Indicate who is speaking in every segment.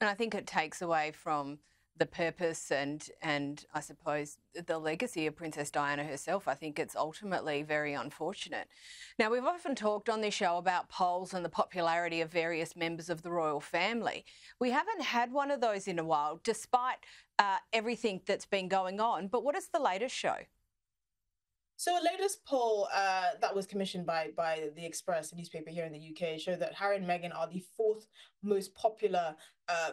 Speaker 1: And I think it takes away from the purpose and I suppose the legacy of Princess Diana herself. I think it's ultimately very unfortunate. Now, we've often talked on this show about polls and the popularity of various members of the royal family. We haven't had one of those in a while, despite everything that's been going on. But what does the latest show?
Speaker 2: So a latest poll that was commissioned by the Express, a newspaper here in the UK, showed that Harry and Meghan are the fourth most popular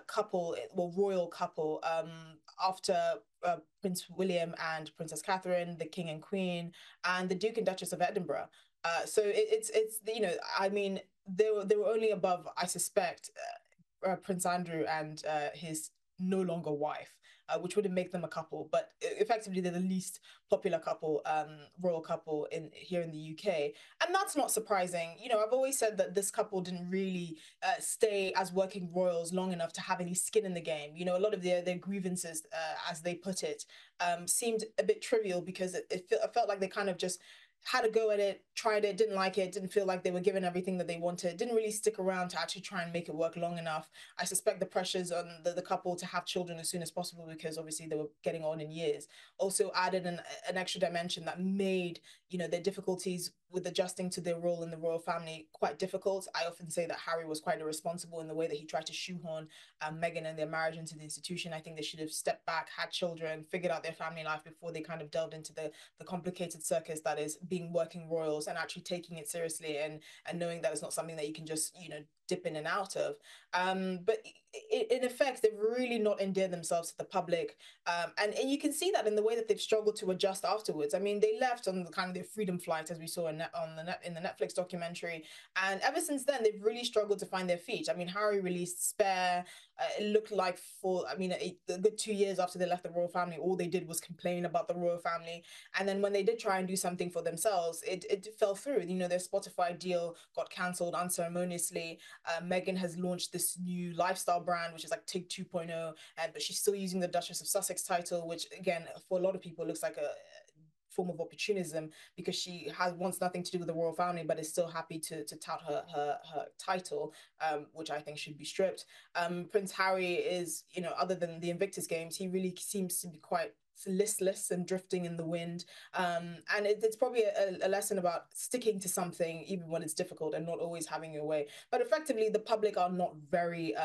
Speaker 2: couple, well, royal couple, after Prince William and Princess Catherine, the King and Queen, and the Duke and Duchess of Edinburgh. So it's I mean, they were only above, I suspect, Prince Andrew and his no longer wife, which wouldn't make them a couple, but effectively they're the least popular couple, royal couple in here in the UK, and that's not surprising. I've always said that this couple didn't really stay as working royals long enough to have any skin in the game. A lot of their grievances, as they put it, seemed a bit trivial because it felt like they kind of just had a go at it, tried it, didn't like it, didn't feel like they were given everything that they wanted, didn't really stick around to actually try and make it work long enough. I suspect the pressures on the couple to have children as soon as possible, because obviously they were getting on in years, also added an extra dimension that made their difficulties with adjusting to their role in the royal family quite difficult. I often say that Harry was quite irresponsible in the way that he tried to shoehorn Meghan and their marriage into the institution. I think they should have stepped back, had children, figured out their family life before they kind of delved into the complicated circus that is being working royals, and actually taking it seriously, and knowing that it's not something that you can just dip in and out of. But in effect, they've really not endeared themselves to the public, and you can see that in the way that they've struggled to adjust afterwards. I mean, they left on the kind of their freedom flight, as we saw in the Netflix documentary, and ever since then they've really struggled to find their feet. I mean, Harry released Spare. It looked like a good 2 years after they left the royal family, all they did was complain about the royal family. And then when they did try and do something for themselves, it fell through. Their Spotify deal got cancelled unceremoniously. Meghan has launched this new lifestyle brand, which is like Tig 2.0, but she's still using the Duchess of Sussex title, which again, for a lot of people, looks like a form of opportunism, because she wants nothing to do with the royal family, but is still happy to tout her title, which I think should be stripped. Prince Harry is, other than the Invictus Games, he really seems to be quite listless and drifting in the wind. And it's probably a lesson about sticking to something even when it's difficult, and not always having your way. But effectively, the public are not very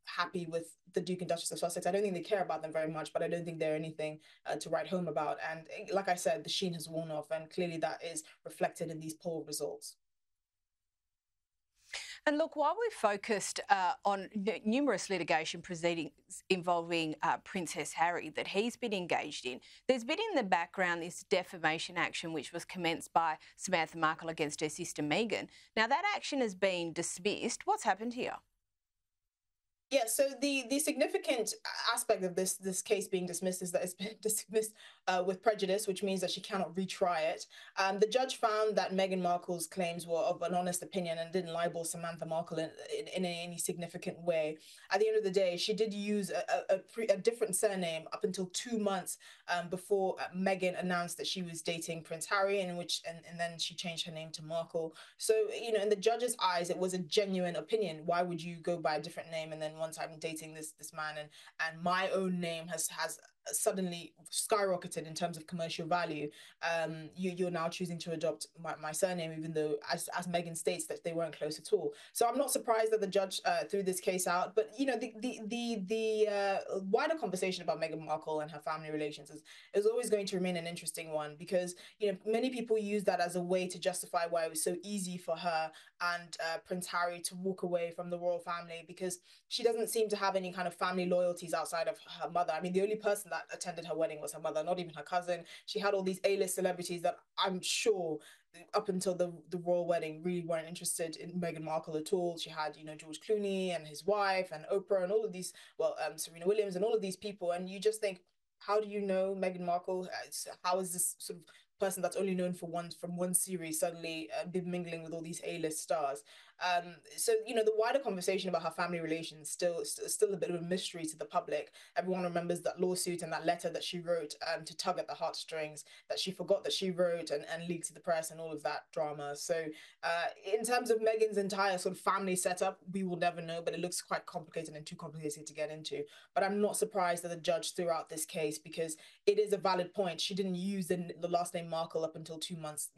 Speaker 2: happy with the Duke and Duchess of Sussex. I don't think they care about them very much, but I don't think they're anything to write home about. And like I said, the sheen has worn off, and clearly that is reflected in these poll results.
Speaker 1: And look, while we've focused on numerous litigation proceedings involving Princess Harry that he's been engaged in, there's been in the background this defamation action which was commenced by Samantha Markle against her sister Meghan. Now, that action has been dismissed. What's happened here?
Speaker 2: Yeah, so the significant aspect of this case being dismissed is that it's been dismissed with prejudice, which means that she cannot retry it. The judge found that Meghan Markle's claims were of an honest opinion and didn't libel Samantha Markle in any significant way. At the end of the day, she did use a different surname up until 2 months before Meghan announced that she was dating Prince Harry, and then she changed her name to Markle. So, in the judge's eyes, it was a genuine opinion. Why would you go by a different name, and then once I'm dating this man, and my own name has suddenly skyrocketed in terms of commercial value, you're now choosing to adopt my surname, even though as Meghan states that they weren't close at all. So I'm not surprised that the judge threw this case out. But the wider conversation about Meghan Markle and her family relations is always going to remain an interesting one, because many people use that as a way to justify why it was so easy for her and Prince Harry to walk away from the royal family, because she doesn't seem to have any kind of family loyalties outside of her mother. I mean, the only person that attended her wedding was her mother, not even her cousin. She had all these A-list celebrities that I'm sure up until the royal wedding really weren't interested in Meghan Markle at all. She had, George Clooney and his wife and Oprah and all of these, Serena Williams and all of these people. And you just think, how do you know Meghan Markle? How is this sort of person that's only known from one series suddenly be mingling with all these A-list stars? So the wider conversation about her family relations still a bit of a mystery to the public. Everyone remembers that lawsuit and that letter that she wrote to tug at the heartstrings, that she forgot that she wrote and leaked to the press and all of that drama. So in terms of Meghan's entire sort of family setup, we will never know, but it looks quite complicated and too complicated to get into. But I'm not surprised that the judge threw out this case, because it is a valid point. She didn't use the last name Markle up until 2 months.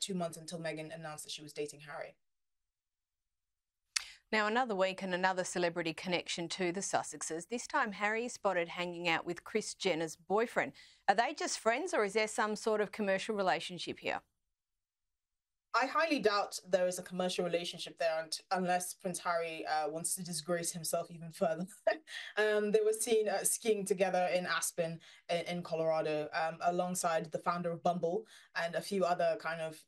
Speaker 2: 2 months until Meghan announced that she was dating Harry.
Speaker 1: Now, another week and another celebrity connection to the Sussexes. This time, Harry is spotted hanging out with Kris Jenner's boyfriend. Are they just friends, or is there some sort of commercial relationship here?
Speaker 2: I highly doubt there is a commercial relationship there, unless Prince Harry wants to disgrace himself even further. They were seen skiing together in Aspen in Colorado, alongside the founder of Bumble and a few other kind of,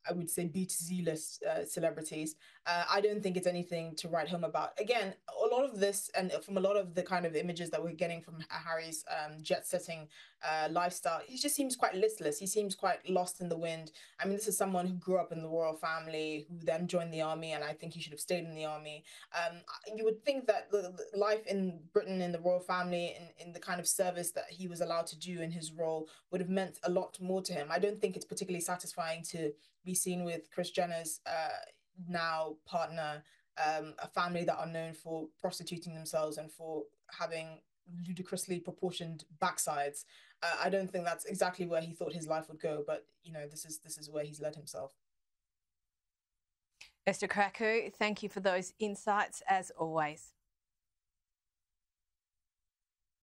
Speaker 2: I would say, B2Z list celebrities. I don't think it's anything to write home about. Again, a lot of this, and from a lot of the kind of images that we're getting from Harry's jet-setting lifestyle, he just seems quite listless. He seems quite lost in the wind. I mean, this is someone who grew up in the royal family, who then joined the army, and I think he should have stayed in the army. You would think that the life in Britain, in the royal family, in the kind of service that he was allowed to do in his role, would have meant a lot more to him. I don't think it's particularly satisfying to be seen with Kris Jenner's now partner, a family that are known for prostituting themselves and for having ludicrously proportioned backsides. I don't think that's exactly where he thought his life would go, but this is where he's led himself.
Speaker 1: Esther Krakue, thank you for those insights as always.